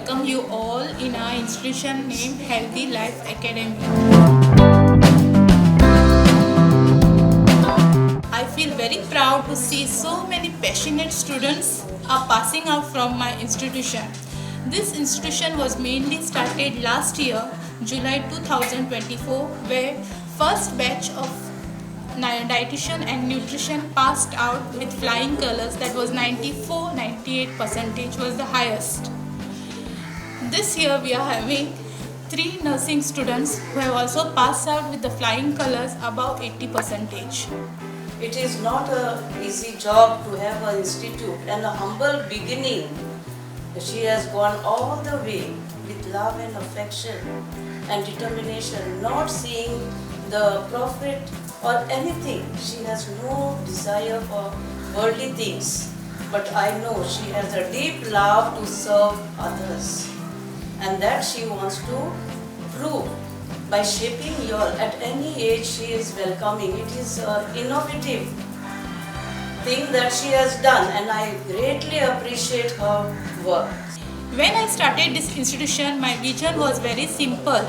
welcome you all in our institution named Healthy Life Academy. I feel very proud to see so many passionate students are passing out from my institution. This institution was mainly started last year, July 2024, where first batch of dietitian and nutrition passed out with flying colors. That was 94-98% was the highest. This year we are having 3 nursing students who have also passed out with the flying colors above 80%. It is not an easy job to have an institute and a humble beginning. She has gone all the way with love and affection and determination, not seeing the profit or anything. She has no desire for worldly things, but I know she has a deep love to serve others, and that she wants to prove by shaping you all. At any age she is welcoming. It is an innovative thing that she has done, and I greatly appreciate her work. When I started this institution, my vision was very simple: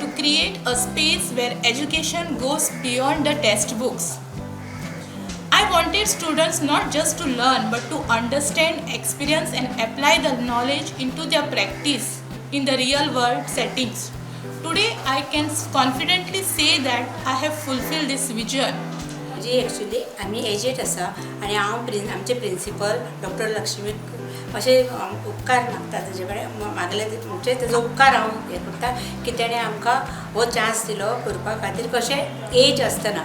to create a space where education goes beyond the textbooks. I wanted students not just to learn but to understand, experience and apply the knowledge into their practice in the real world settings. Today I can confidently say that I have fulfilled this vision. जी actually आम्ही एजेड आसा आनी हांव आमचे principal doctor Lakshmi अशे उपकार मागता तेजे कडेन मागले म्हणजे तेजो उपकार हांव हें करता की तेणें आमकां हो चान्स दिलो करपा खातीर. कशें एज आसतना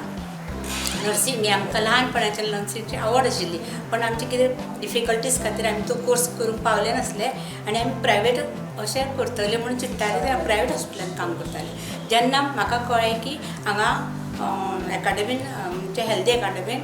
नर्सींग ही आमकां ल्हानपणाच्यान नर्सींगची आवड आशिल्ली, पण आमचे कितें डिफिकल्टीज खातीर आमी तो कोर्स करूंक पावले नासले आनी आमी प्रायवेट अशें करतले म्हणून चिंत्ताले ते प्रायवेट हॉस्पिटलांत काम करताले. जेन्ना म्हाका कळ्ळें की हांगा एकाडेमीन म्हणजे हेल्दी एकाडेमीन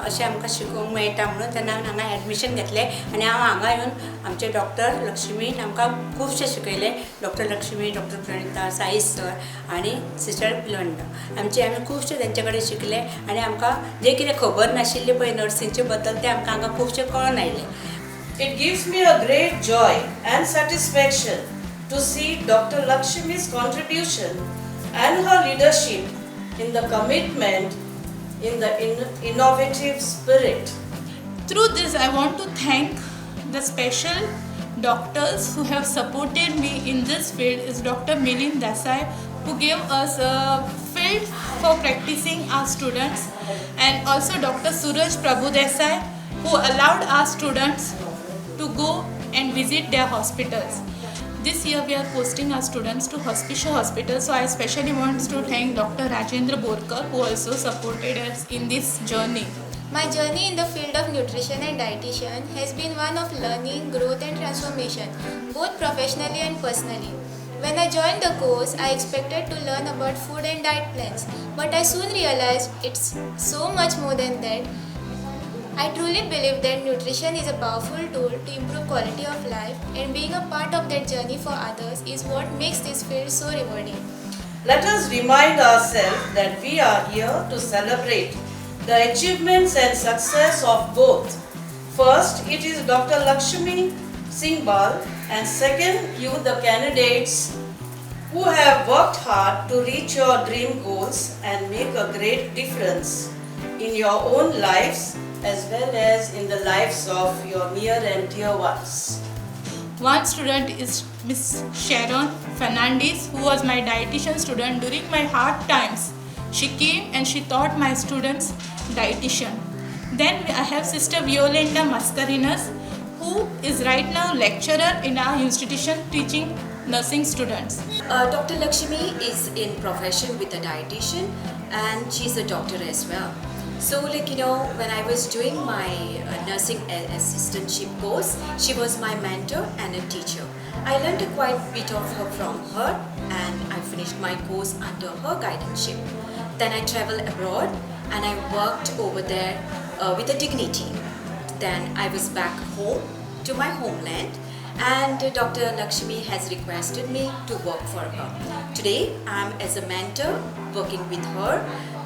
अशें आमकां शिकोवंक मेळटा म्हणून तेन्ना हांवें हांगा एडमिशन घेतलें आनी हांव हांगा येवन आमचे डॉक्टर लक्ष्मीन आमकां खुबशें शिकयलें. Doctor Lakshmi, doctor Pranita, Saish sir आनी सिस्टर पिलवंडा आमी खुबशें तेंचे कडेन शिकले आनी आमकां जें कितें खबर नाशिल्लें पळय नर्सींगचे बद्दल तें आमकां हांगा खुबशें कळून आयलें. It gives me a great joy and satisfaction to see Dr. Lakshmi's contribution and her leadership in the commitment, in the innovative spirit. Through this, I want to thank the special doctors who have supported me in this field. Is Dr. Milind Desai, who gave us a field for practicing our students, and also Dr. Suraj Prabhu Desai, who allowed our students to go and visit their hospitals. This year we are posting our students to Hospicia Hospital, so I especially want to thank Dr. Rajendra Borkar, who also supported us in this journey. My journey in the field of nutrition and dietitian has been one of learning, growth and transformation, both professionally and personally. When I joined the course, I expected to learn about food and diet plans, but I soon realized it's so much more than that. I truly believe that nutrition is a powerful tool to improve quality of life, and being a part of that journey for others is what makes this field so rewarding. Let us remind ourselves that we are here to celebrate the achievements and success of both. First, it is Dr. Lakshmi Singhbal, and second, you the candidates who have worked hard to reach your dream goals and make a great difference in your own lives as well as in the lives of your near and dear ones. One student is Miss Sharon Fernandez, who was my dietitian student during my hard times. She came and she taught my students dietitian. Then I have Sister Violenda Mascarenas, who is right now lecturer in our institution teaching nursing students. Dr. Lakshmi is in profession with a dietitian and she's a doctor as well. So when I was doing my nursing assistantship course, she was my mentor and a teacher. I learned a quite bit of her from her and I finished my course under her guardianship. Then I traveled abroad and I worked over there with a dignity. Then I was back home to my homeland and Dr. Lakshmi has requested me to work for her. Today I am as a mentor working with her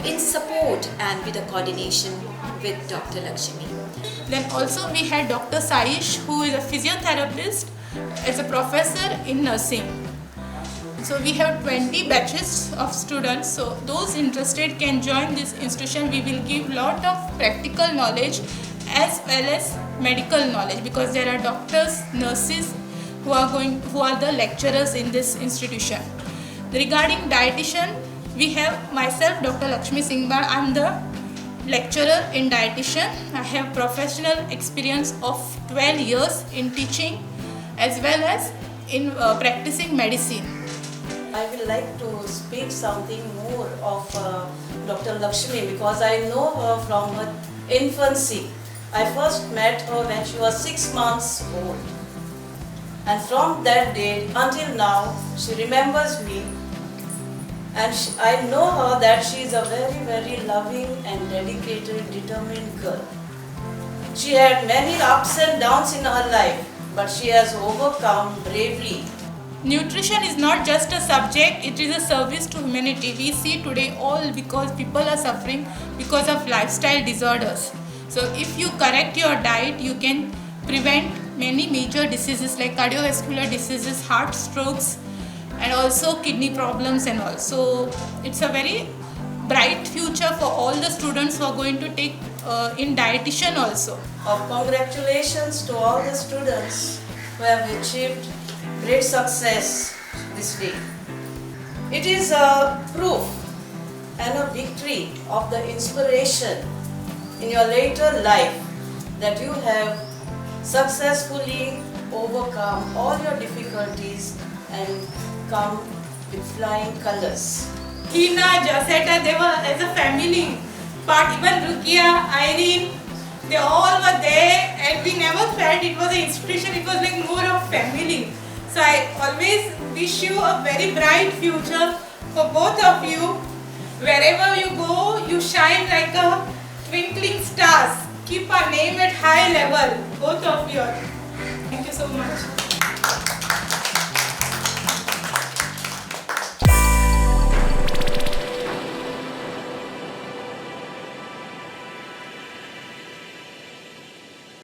in support and with a coordination with Dr. Lakshmi. Then also we had Dr. Saish, who is a physiotherapist as a professor in nursing. So we have 20 batches of students. So those interested can join this institution. We will give lot of practical knowledge as well as medical knowledge, because there are doctors, nurses who are the lecturers in this institution. Regarding dietitian, we have myself, Dr. Lakshmi Singhbar. I am the lecturer in dietitian. I have professional experience of 12 years in teaching as well as in practicing medicine. I would like to speak something more of Dr. Lakshmi, because I know her from her infancy. I first met her when she was 6 months old. And from that day until now, she remembers me. And I know her that she is a very, very loving and dedicated, determined girl. She had many ups and downs in her life, but she has overcome bravely. Nutrition is not just a subject, it is a service to humanity. We see today all because people are suffering because of lifestyle disorders. So if you correct your diet, you can prevent many major diseases like cardiovascular diseases, heart strokes, and also kidney problems and all. So it's a very bright future for all the students who are going to take in dietitian also. Congratulations to all the students who have achieved great success this day. It is a proof and a victory of the inspiration in your later life that you have successfully overcome all your difficulties and come with flying colors. Hina, Josetta, they were as a family. But even Rukia, Irene, they all were there, and we never felt it was an institution, it was like more of family. So I always wish you a very bright future for both of you. Wherever you go, you shine like a twinkling stars. Keep our name at high level, both of you. Thank you so much.